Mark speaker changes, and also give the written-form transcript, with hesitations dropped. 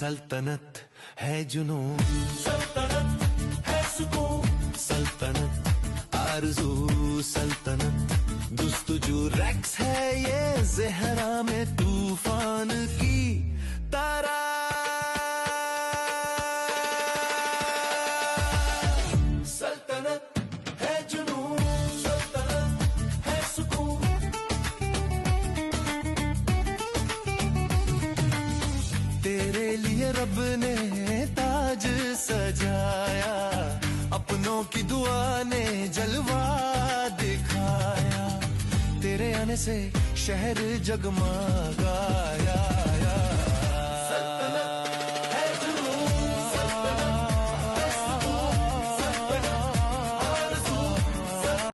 Speaker 1: सल्तनत है जुनून, सल्तनत है सुकून, सल्तनत आरज़ू, सल्तनत जुस्तजू रैक्स है ये ज़हरा में तूफान की तारा। सल्तनत है जुनून, सल्तनत है सुकून। तेरे लिए रब ने ताज सजाया, अपनों की दुआ ने जलवा दिखाया। तेरे आने से शहर जगमगाया।